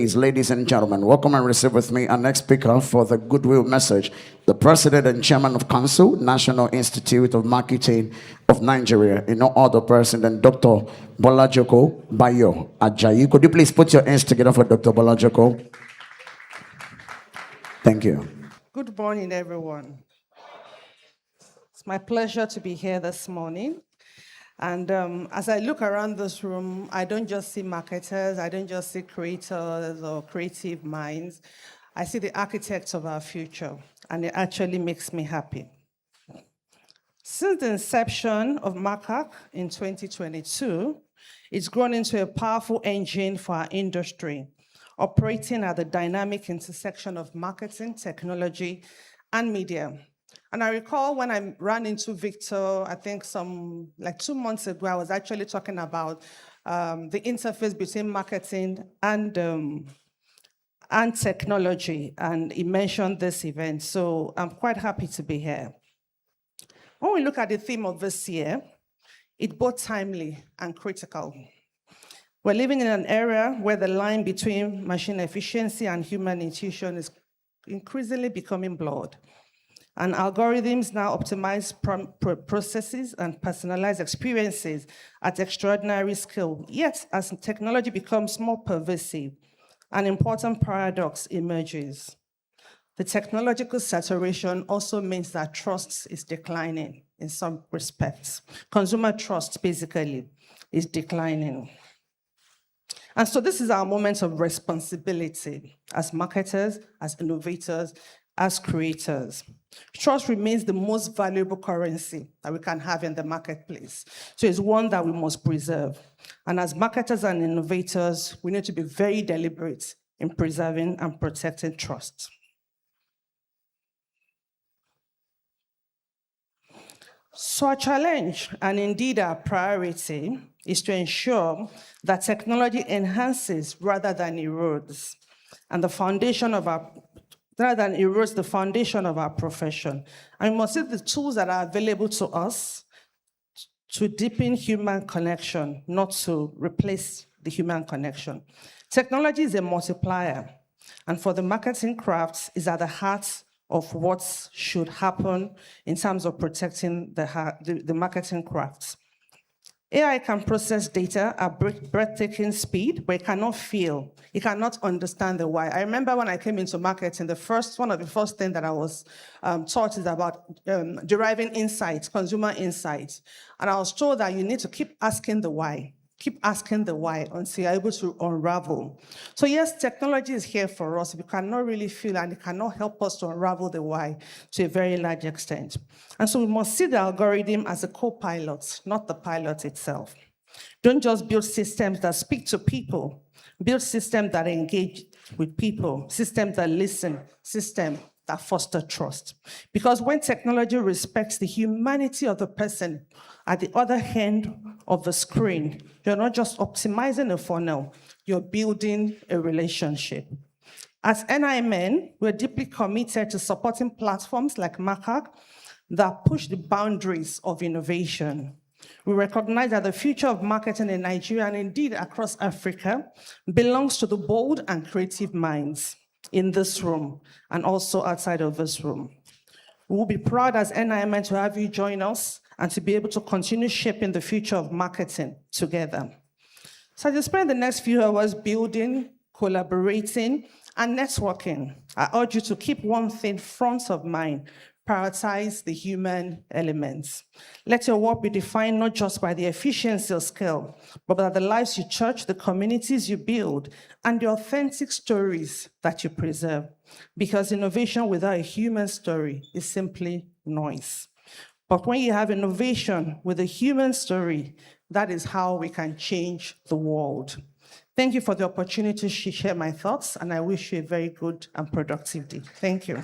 Please, ladies and gentlemen, welcome and receive with me our next speaker for the goodwill message, the President and Chairman of Council, National Institute of Marketing of Nigeria, no other person than Dr. Bolajoko Bayo Ajayi. Could you please put your hands together for Dr. Bolajoko? Thank you. Good morning, everyone. It's my pleasure to be here this morning. And as I look around this room, I don't just see marketers, I don't just see creators or creative minds. I see the architects of our future, and it actually makes me happy. Since the inception of MarkHack in 2022, it's grown into a powerful engine for our industry, operating at the dynamic intersection of marketing, technology, and media. And I recall when I ran into Victor, I think like 2 months ago, I was actually talking about the interface between marketing and technology, and he mentioned this event. So I'm quite happy to be here. When we look at the theme of this year, it's both timely and critical. We're living in an era where the line between machine efficiency and human intuition is increasingly becoming blurred. And algorithms now optimize processes and personalize experiences at extraordinary scale. Yet, as technology becomes more pervasive, an important paradox emerges. The technological saturation also means that trust is declining in some respects. Consumer trust, basically, is declining. And so this is our moment of responsibility as marketers, as innovators, as creators. Trust remains the most valuable currency that we can have in the marketplace. So it's one that we must preserve. And as marketers and innovators, we need to be very deliberate in preserving and protecting trust. So our challenge, and indeed our priority, is to ensure that technology enhances rather than erodes, and the foundation of our profession. And we must see the tools that are available to us to deepen human connection, not to replace the human connection. Technology is a multiplier, and for the marketing crafts is at the heart of what should happen in terms of protecting the marketing crafts. AI can process data at breathtaking speed, but it cannot feel, it cannot understand the why. I remember when I came into marketing, one of the first things that I was taught is about deriving insights, consumer insights. And I was told that you need to keep asking the why. Keep asking the why until you're able to unravel. So yes, technology is here for us. We cannot really feel, and it cannot help us to unravel the why to a very large extent. And so we must see the algorithm as a co-pilot, not the pilot itself. Don't just build systems that speak to people. Build systems that engage with people, systems that listen, systems that foster trust. Because when technology respects the humanity of the person at the other end of the screen, you're not just optimizing a funnel, you're building a relationship. As NIMN, we're deeply committed to supporting platforms like MarkHack that push the boundaries of innovation. We recognize that the future of marketing in Nigeria, and indeed across Africa, belongs to the bold and creative minds in this room and also outside of this room. We will be proud as NIMN to have you join us and to be able to continue shaping the future of marketing together. So as you spend the next few hours building, collaborating, and networking, I urge you to keep one thing front of mind: prioritize the human elements. Let your work be defined not just by the efficiency or scale, but by the lives you touch, the communities you build, and the authentic stories that you preserve. Because innovation without a human story is simply noise. But when you have innovation with a human story, that is how we can change the world. Thank you for the opportunity to share my thoughts, and I wish you a very good and productive day. Thank you.